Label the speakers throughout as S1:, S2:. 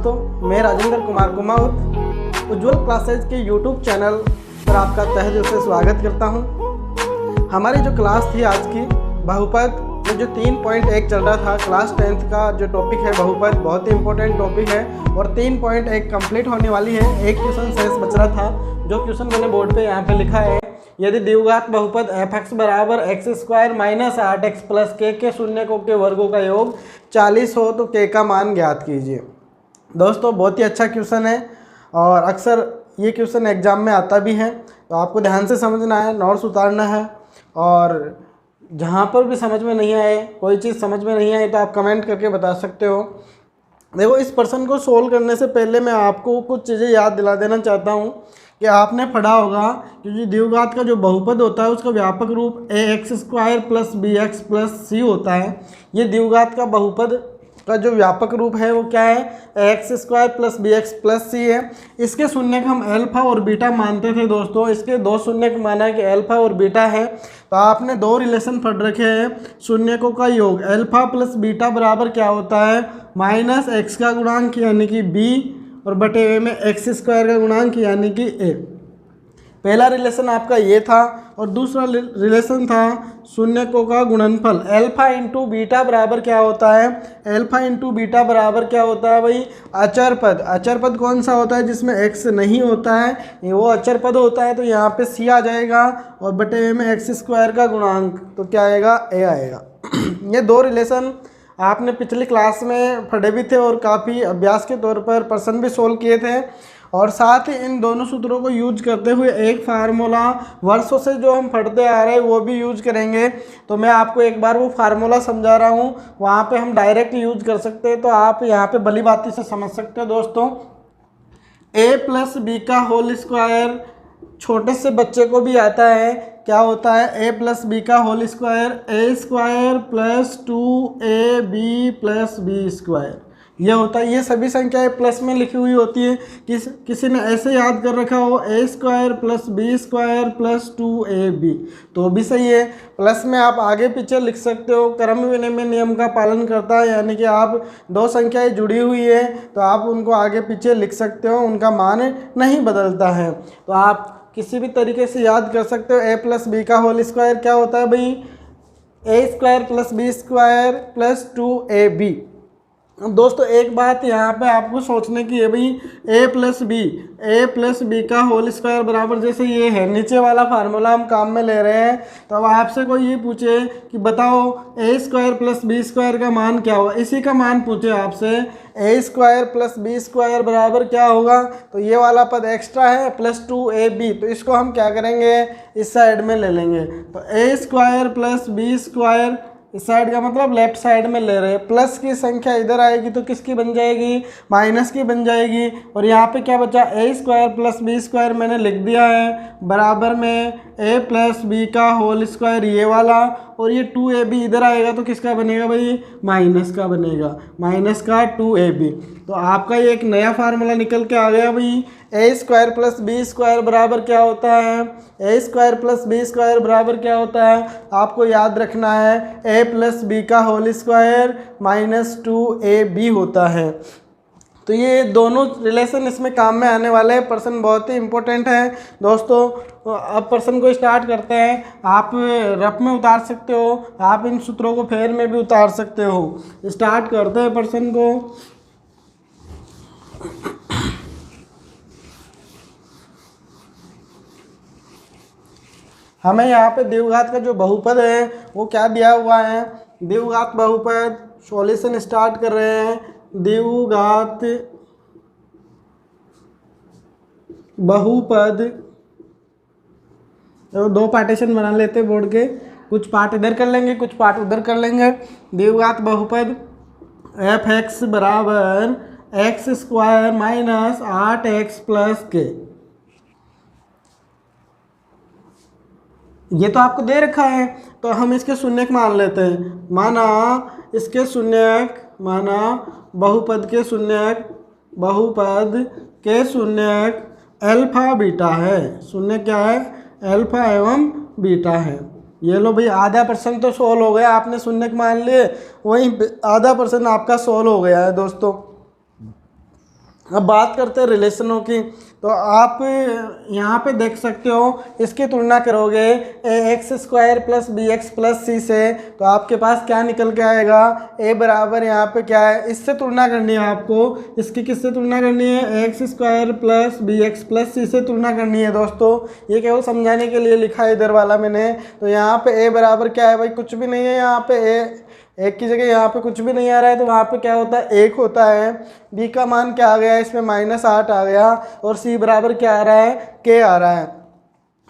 S1: दोस्तों, मैं राजेंद्र कुमार उज्ज्वल क्लासेज के यूट्यूब चैनल पर आपका तहे दिल से स्वागत करता हूं। हमारी जो क्लास थी आज की बहुपद में जो 3.1 चल रहा था, क्लास 10th का जो टॉपिक है बहुपद, बहुत ही इंपॉर्टेंट टॉपिक है और 3.1 कंप्लीट होने वाली है। एक क्वेश्चन शेष बच रहा था, जो क्वेश्चन मैंने बोर्ड पे यहाँ पे लिखा है। यदि द्विघात बहुपद f(x) बराबर x² माइनस 8x प्लस के शून्यकों के वर्गों का योग 40 हो तो k का मान ज्ञात कीजिए। दोस्तों बहुत ही अच्छा क्वेश्चन है और अक्सर ये क्वेश्चन एग्जाम में आता भी है, तो आपको ध्यान से समझना है, नोट्स उतारना है और जहाँ पर भी समझ में नहीं आए, कोई चीज़ समझ में नहीं आई तो आप कमेंट करके बता सकते हो। देखो, इस प्रश्न को सोल्व करने से पहले मैं आपको कुछ चीज़ें याद दिला देना चाहता हूँ कि आपने पढ़ा होगा कि जो द्विघात का जो बहुपद होता है उसका व्यापक रूप ax² plus bx plus c होता है। ये द्विघात का बहुपद का जो व्यापक रूप है वो क्या है, ax² plus bx plus c है। इसके शून्य का हम अल्फा और बीटा मानते थे दोस्तों। इसके दो शून्य का माना है कि अल्फा और बीटा है, तो आपने दो रिलेशन पढ़ रखे हैं। शून्यकों का योग अल्फा प्लस बीटा बराबर क्या होता है, माइनस x का गुणांक यानी कि b और बटे ए में x² का गुणांक यानी कि a। पहला रिलेशन आपका ये था और दूसरा रिलेशन था शून्यकों का गुणनफल। अल्फा इंटू बीटा बराबर क्या होता है, अल्फा इंटू बीटा बराबर क्या होता है भाई, अचर पद। अचर पद कौन सा होता है, जिसमें x नहीं होता है, ये वो अचर पद होता है। तो यहाँ पे c आ जाएगा और बटे ए में x² का गुणांक, तो क्या आएगा, a आएगा। ये दो रिलेशन आपने पिछली क्लास में पढ़े भी थे और काफ़ी अभ्यास के तौर पर प्रश्न भी सोल्व किए थे। और साथ ही इन दोनों सूत्रों को यूज करते हुए एक फार्मूला वर्षों से जो हम पढ़ते आ रहे हैं वो भी यूज करेंगे। तो मैं आपको एक बार वो फार्मूला समझा रहा हूँ, वहाँ पे हम डायरेक्ट यूज कर सकते हैं, तो आप यहाँ पे भली बाती से समझ सकते हो दोस्तों। a प्लस बी का होल स्क्वायर छोटे से बच्चे को भी आता है, क्या होता है, a प्लस बी का whole square a² plus 2ab plus b², ये होता है। ये सभी संख्याएं प्लस में लिखी हुई होती है। किसी ने ऐसे याद कर रखा हो a² plus b² plus 2ab, तो भी सही है। प्लस में आप आगे पीछे लिख सकते हो, क्रम विनिमय नियम का पालन करता है, यानी कि आप दो संख्याएं जुड़ी हुई है तो आप उनको आगे पीछे लिख सकते हो, उनका मान नहीं बदलता है। तो आप किसी भी तरीके से याद कर सकते हो। a प्लस बी का होल स्क्वायर क्या होता है भाई, a² plus b² plus 2ab। दोस्तों एक बात यहाँ पे आपको सोचने की है भाई, a प्लस बी का होल स्क्वायर बराबर, जैसे ये है नीचे वाला फार्मूला हम काम में ले रहे हैं, तो अब आपसे कोई ये पूछे कि बताओ a² प्लस b² का मान क्या होगा, इसी का मान पूछे आपसे, a² प्लस b² बराबर क्या होगा, तो ये वाला पद एक्स्ट्रा है प्लस 2ab, तो इसको हम क्या करेंगे, इस साइड में ले लेंगे। तो a² प्लस b², इस साइड का मतलब लेफ्ट साइड में ले रहे हैं, प्लस की संख्या इधर आएगी तो किसकी बन जाएगी, माइनस की बन जाएगी। और यहाँ पे क्या बचा, a² प्लस b² मैंने लिख दिया है, बराबर में a प्लस बी का होल स्क्वायर ये वाला, और ये 2ab इधर आएगा तो किसका बनेगा भाई, माइनस का बनेगा, माइनस का 2ab। तो आपका ये एक नया फार्मूला निकल के आ गया भाई, a² प्लस b² बराबर क्या होता है, a² प्लस b² बराबर क्या होता है, आपको याद रखना है a प्लस बी का होल स्क्वायर माइनस 2ab होता है। तो ये दोनों रिलेशन इसमें काम में आने वाले हैं। प्रश्न बहुत ही इंपॉर्टेंट है दोस्तों। अब प्रश्न को स्टार्ट करते हैं। आप रफ में उतार सकते हो, आप इन सूत्रों को फेर में भी उतार सकते हो। स्टार्ट करते हैं प्रश्न को। हमें यहाँ पे द्विघात का जो बहुपद है वो क्या दिया हुआ है, द्विघात बहुपद। सॉल्यूशन स्टार्ट कर रहे हैं। द्विघात बहुपद, तो दो पार्टीशन बना लेते हैं बोर्ड के, कुछ पार्ट इधर कर लेंगे, कुछ पार्ट उधर कर लेंगे। द्विघात बहुपद f(x) बराबर x² minus 8x plus k, ये तो आपको दे रखा है, तो हम इसके शून्यक मान लेते हैं। माना इसके शून्यक, माना बहुपद के शून्यक, बहुपद के शून्यक अल्फा बीटा है। शून्य क्या है, अल्फा एवं बीटा है। ये लो भाई, आधा % तो सोल्व हो गया, आपने शून्यक मान लिए, वहीं आधा % आपका सोल्व हो गया है दोस्तों। अब बात करते हैं रिलेशनों की। तो आप यहाँ पे देख सकते हो, इसकी तुलना करोगे ax² + bx + c से, तो आपके पास क्या निकल के आएगा, a बराबर यहाँ पे क्या है, इससे तुलना करनी है आपको। इसकी किससे तुलना करनी है, ax² + bx + c से तुलना करनी है दोस्तों। ये केवल समझाने के लिए लिखा है इधर वाला मैंने। तो यहाँ पे a बराबर क्या है भाई, कुछ भी नहीं है यहाँ पे, एक की जगह यहाँ पे कुछ भी नहीं आ रहा है, तो वहाँ पे क्या होता है, 1 होता है। b का मान क्या आ गया, इसमें -8 आ गया, और c बराबर क्या आ रहा है, k आ रहा है।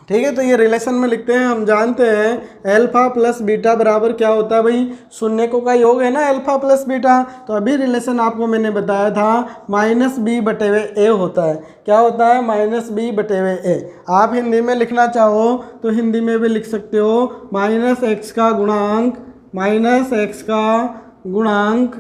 S1: ठीक है, तो ये रिलेशन में लिखते हैं। हम जानते हैं अल्फा प्लस बीटा बराबर क्या होता है भाई, शून्यकों का योग है ना अल्फा प्लस बीटा। तो अभी रिलेशन आपको मैंने बताया था -b/a होता है। क्या होता है, -b/a। आप हिंदी में लिखना चाहो तो हिंदी में भी लिख सकते हो, -x का गुणांक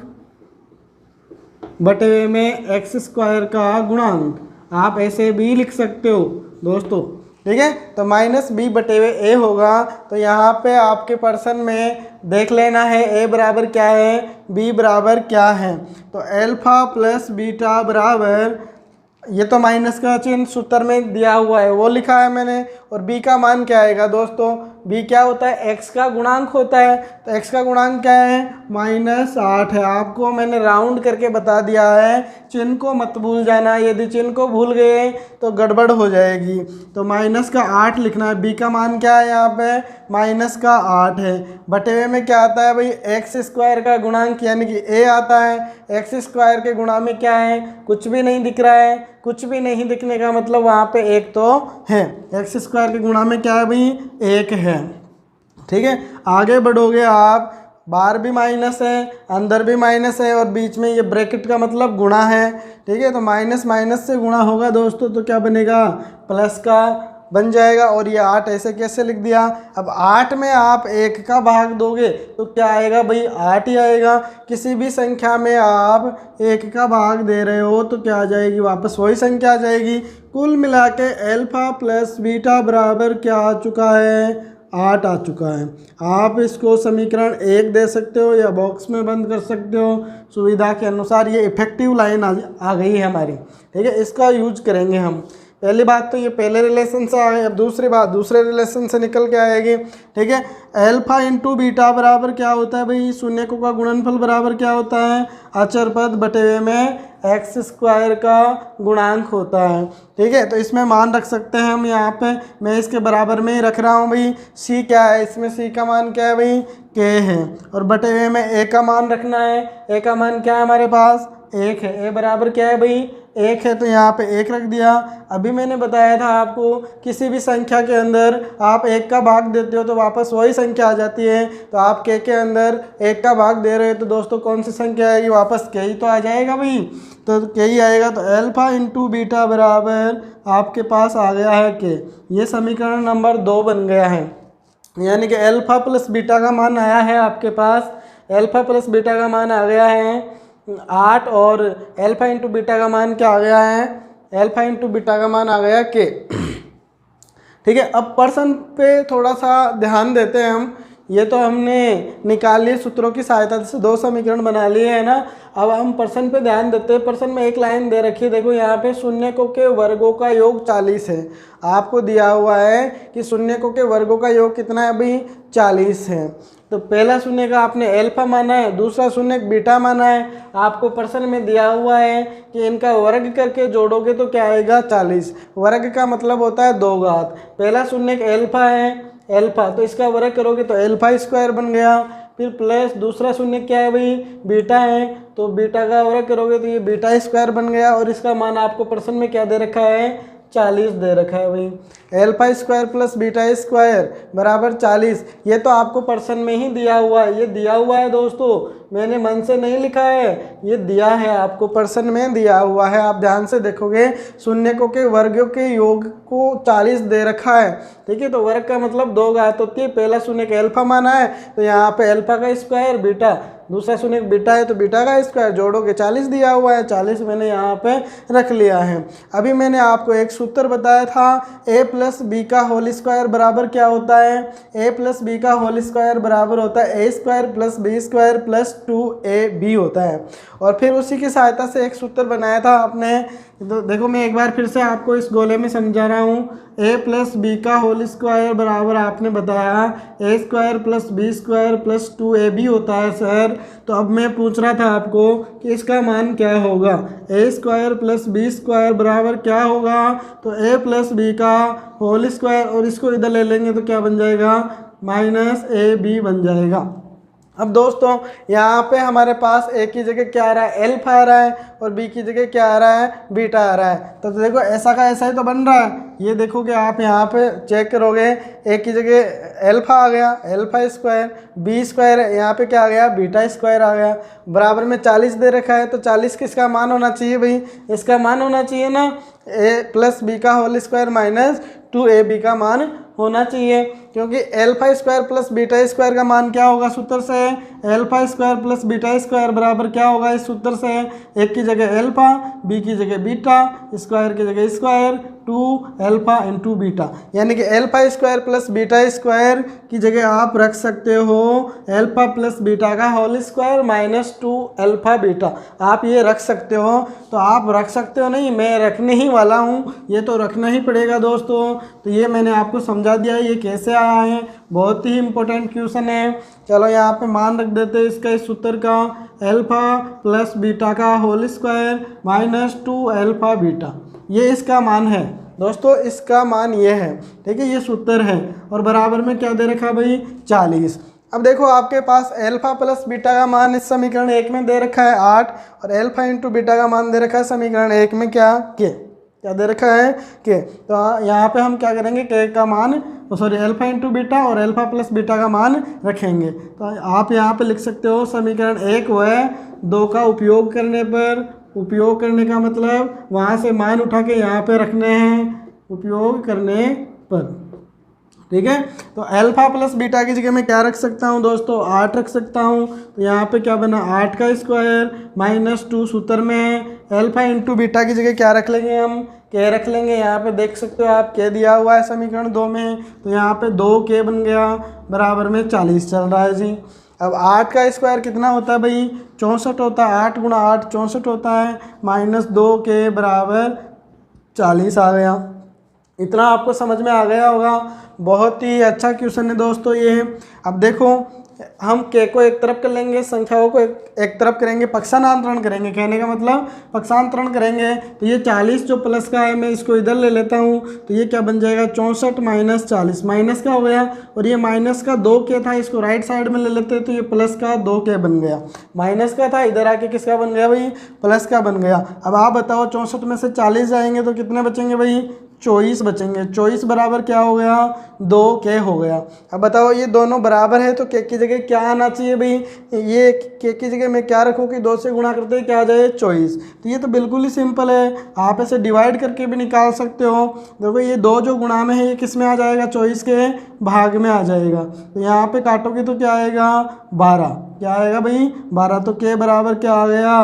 S1: बटे में x² का गुणांक। आप ऐसे भी लिख सकते हो दोस्तों। ठीक है, तो -b/a होगा। तो यहाँ पे आपके पर्सन में देख लेना है a बराबर क्या है, b बराबर क्या है। तो अल्फा प्लस बीटा बराबर, ये तो माइनस का चिन्ह सूत्र में दिया हुआ है वो लिखा है मैंने, और b का मान क्या आएगा दोस्तों, b क्या होता है, x का गुणांक होता है। तो x का गुणांक क्या है, -8 है। आपको मैंने राउंड करके बता दिया है, चिन्ह को मत भूल जाना, यदि चिन्ह को भूल गए तो गड़बड़ हो जाएगी। तो -8 लिखना है। b का मान क्या है यहाँ पे, -8 है। बटे में क्या आता है भाई, x² का गुणांक यानी कि a आता है। x² के गुणा में क्या है, कुछ भी नहीं दिख रहा है। कुछ भी नहीं दिखने का मतलब वहाँ पे 1 तो है। x² के गुणा में क्या है भाई, 1 है। ठीक है, आगे बढ़ोगे आप, बाहर भी माइनस है, अंदर भी माइनस है, और बीच में ये ब्रैकेट का मतलब गुणा है। ठीक है, तो माइनस माइनस से गुणा होगा दोस्तों, तो क्या बनेगा, प्लस का बन जाएगा। और ये 8 ऐसे कैसे लिख दिया। अब 8 में आप 1 का भाग दोगे तो क्या आएगा भाई, 8 ही आएगा। किसी भी संख्या में आप 1 का भाग दे रहे हो तो क्या आ जाएगी, वापस वही संख्या आ जाएगी। कुल मिला के अल्फा प्लस बीटा बराबर क्या आ चुका है, 8 आ चुका है। आप इसको समीकरण 1 दे सकते हो या बॉक्स में बंद कर सकते हो, सुविधा के अनुसार। ये इफेक्टिव लाइन आ गई है हमारी। ठीक है, इसका यूज करेंगे हम। पहली बात तो ये पहले रिलेशन से आ गई। अब दूसरी बात दूसरे रिलेशन से निकल के आएगी। ठीक है, अल्फा इंटू बीटा बराबर क्या होता है भाई, शून्यकों का गुणनफल बराबर क्या होता है, अचर पद बटे में x² का गुणांक होता है। ठीक है, तो इसमें मान रख सकते हैं हम। यहाँ पे मैं इसके बराबर में ही रख रहा हूँ भाई। c क्या है, इसमें c का मान क्या है भाई, k है। और बटे में a का मान रखना है। a का मान क्या है हमारे पास, 1 है। a बराबर क्या है भाई, 1 है, तो यहाँ पे 1 रख दिया। अभी मैंने बताया था आपको, किसी भी संख्या के अंदर आप 1 का भाग देते हो तो वापस वही संख्या आ जाती है। तो आप के अंदर 1 का भाग दे रहे हो तो दोस्तों कौन सी संख्या आएगी, वापस के ही तो आ जाएगा भाई। तो के ही आएगा। तो अल्फा इंटू बीटा बराबर आपके पास आ गया है के। ये समीकरण नंबर 2 बन गया है। यानी कि अल्फा प्लस बीटा का मान आया है आपके पास। अल्फा प्लस बीटा का मान आ गया है 8, और अल्फा इंटू बीटा का मान क्या आ गया है, अल्फा इंटू बीटा का मान आ गया के। ठीक है, अब पर्सन पे थोड़ा सा ध्यान देते हैं हम। ये तो हमने निकाल लिए सूत्रों की सहायता से, 2 समीकरण बना लिए है ना। अब हम पर्सन पे ध्यान देते हैं। पर्सन में एक लाइन दे रखी है, देखो यहाँ पे शून्यकों के वर्गों का योग 40 है। आपको दिया हुआ है कि शून्यकों के वर्गों का योग कितना है अभी, 40 है। तो पहला शून्य का आपने अल्फा माना है, दूसरा शून्य बीटा माना है। आपको प्रश्न में दिया हुआ है कि इनका वर्ग करके जोड़ोगे तो क्या आएगा, 40। वर्ग का मतलब होता है 2 घात। पहला शून्य अल्फा है, अल्फा, तो इसका वर्ग करोगे तो अल्फा² बन गया। फिर प्लस दूसरा शून्य क्या है भाई, बीटा है, तो बीटा का वर्ग करोगे तो ये बीटा² बन गया। और इसका मान आपको प्रश्न में क्या दे रखा है, 40 दे रखा है भाई। अल्फा² प्लस बीटा² बराबर 40। ये तो आपको प्रश्न में ही दिया हुआ है। ये दिया हुआ है दोस्तों, मैंने मन से नहीं लिखा है, ये दिया है आपको, प्रश्न में दिया हुआ है। आप ध्यान से देखोगे, शून्यकों के वर्गों के योग को 40 दे रखा है। ठीक है, तो वर्ग का मतलब 2 घात होती है। पहला शून्य अल्फा माना है तो यहाँ पे अल्फा का स्क्वायर बीटा, दूसरा शून्य बीटा है तो बीटा का स्क्वायर जोड़ोगे 40 दिया हुआ है, 40 मैंने यहाँ पे रख लिया है। अभी मैंने आपको एक सूत्र बताया था a प्लस बी का होल स्क्वायर बराबर क्या होता है, a प्लस बी का होल स्क्वायर बराबर होता है a square plus b square plus 2ab होता है। और फिर उसी की सहायता से एक सूत्र बनाया था आपने, तो देखो मैं एक बार फिर से आपको इस गोले में समझा रहा हूँ। a प्लस बी का होल स्क्वायर बराबर आपने बताया a square plus b square plus 2ab होता है सर। तो अब मैं पूछ रहा था आपको कि इसका मान क्या होगा, a square plus b square बराबर क्या होगा, तो a प्लस बी का होल स्क्वायर और इसको इधर ले लेंगे तो क्या बन जाएगा, माइनस ab बन जाएगा। अब दोस्तों यहाँ पे हमारे पास a की जगह क्या आ रहा है, एल्फा आ रहा है और b की जगह क्या आ रहा है, बीटा आ रहा है। तो देखो ऐसा का ऐसा ही तो बन रहा है। ये देखोगे आप यहाँ पे चेक करोगे, a की जगह एल्फा आ गया, एल्फा स्क्वायर, b स्क्वायर यहाँ पे क्या आ गया, बीटा स्क्वायर आ गया। बराबर में 40 दे रखा है तो 40 किसका मान होना चाहिए भाई, इसका मान होना चाहिए ना, a प्लस बी का होल स्क्वायर माइनस 2ab का मान होना चाहिए, क्योंकि alpha square plus beta square का मान क्या होगा सूत्र से, alpha square plus beta square बराबर क्या होगा इस सूत्र से, एक की जगह एल्फा, बी की जगह बीटा, स्क्वायर की जगह स्क्वायर, 2 एल्फा इंटू बीटा, यानी कि alpha square plus beta square की जगह आप रख सकते हो एल्फा प्लस बीटा का whole square minus 2 alpha beta, आप ये रख सकते हो। तो आप रख सकते हो नहीं, मैं रखने ही वाला हूँ, ये तो रखना ही पड़ेगा दोस्तों। तो ये मैंने आपको समझा दिया ये कैसे आया है, बहुत ही इंपॉर्टेंट क्वेश्चन है। चलो यहाँ पे मान रख देते हैं इसका, इस सूत्र का, एल्फा प्लस बीटा का whole square minus 2 alpha beta, ये इसका मान है दोस्तों, इसका मान ये है, ठीक है, ये सूत्र है। और बराबर में क्या दे रखा भाई, 40। अब देखो आपके पास एल्फा प्लस बीटा का मान इस समीकरण 1 में दे रखा है 8 और एल्फा इंटू बीटा का मान दे रखा है समीकरण 1 में क्या दे रखा है के। तो यहाँ पे हम क्या करेंगे, के का मान सॉरी एल्फा इंटू बीटा और एल्फा प्लस बीटा का मान रखेंगे। तो आप यहाँ पे लिख सकते हो समीकरण 1 व 2 का उपयोग करने पर, उपयोग करने का मतलब वहाँ से मान उठा के यहाँ पे रखने हैं, उपयोग करने पर, ठीक है। तो एल्फा प्लस बीटा की जगह मैं क्या रख सकता हूँ दोस्तों, 8 रख सकता हूँ। तो यहाँ पे क्या बना, 8 का स्क्वायर माइनस 2 सूत्र में है। एल्फा इंटू बीटा की जगह क्या रख लेंगे हम, के रख लेंगे। यहाँ पे देख सकते हो आप के दिया हुआ है समीकरण 2 में, तो यहाँ पे 2 के बन गया, बराबर में 40 चल रहा है जी। अब 8 का स्क्वायर कितना होता है भाई, 64 होता है, 8 गुणा 8 64 होता है, माइनस 2 के बराबर 40 आ गया। इतना आपको समझ में आ गया होगा, बहुत ही अच्छा क्वेश्चन है दोस्तों ये। अब देखो हम के को एक तरफ कर लेंगे, संख्याओं को एक तरफ करेंगे, पक्षांतरण करेंगे, कहने का मतलब पक्षांतरण करेंगे। तो ये 40 जो प्लस का है मैं इसको इधर ले लेता हूँ, तो ये क्या बन जाएगा, 64 माइनस 40, माइनस का हो गया। और ये माइनस का 2 के था, इसको राइट साइड में ले लेते हैं, तो ये प्लस का 2 के बन गया। माइनस का था, इधर आके किसका बन गया भाई, प्लस का बन गया। अब आप बताओ 64 में से 40 जाएंगे तो कितने बचेंगे भाई, 24 बचेंगे। 24 बराबर क्या हो गया, 2 के हो गया। अब बताओ ये दोनों बराबर है तो के की जगह क्या आना चाहिए भाई, ये के की जगह मैं क्या रखूँ कि 2 से गुणा करते क्या आ जाए, 24। तो ये तो बिल्कुल ही सिंपल है, आप इसे डिवाइड करके भी निकाल सकते हो। देखो ये 2 जो गुणा में है ये किस में आ जाएगा, 24 के भाग में आ जाएगा। तो यहाँ पे काटोगे तो क्या आएगा, 12। क्या आएगा भाई, 12। तो के बराबर क्या आ गया,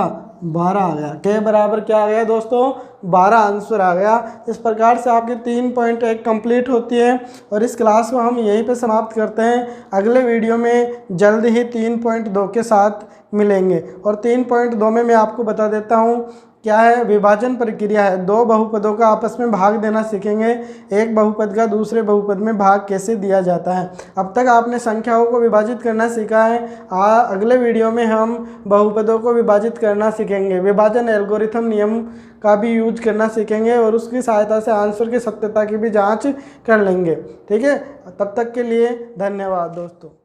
S1: 12 आ गया। के बराबर क्या आ गया दोस्तों, 12 आंसर आ गया। इस प्रकार से आपकी 3.1 कंप्लीट होती है और इस क्लास को हम यहीं पे समाप्त करते हैं। अगले वीडियो में जल्द ही 3.2 के साथ मिलेंगे। और 3.2 में मैं आपको बता देता हूँ क्या है, विभाजन प्रक्रिया है। 2 बहुपदों का आपस में भाग देना सीखेंगे, एक बहुपद का दूसरे बहुपद में भाग कैसे दिया जाता है। अब तक आपने संख्याओं को विभाजित करना सीखा है, अगले वीडियो में हम बहुपदों को विभाजित करना सीखेंगे, विभाजन एल्गोरिथम नियम का भी यूज करना सीखेंगे और उसकी सहायता से आंसर की सत्यता की भी जाँच कर लेंगे। ठीक है, तब तक के लिए धन्यवाद दोस्तों।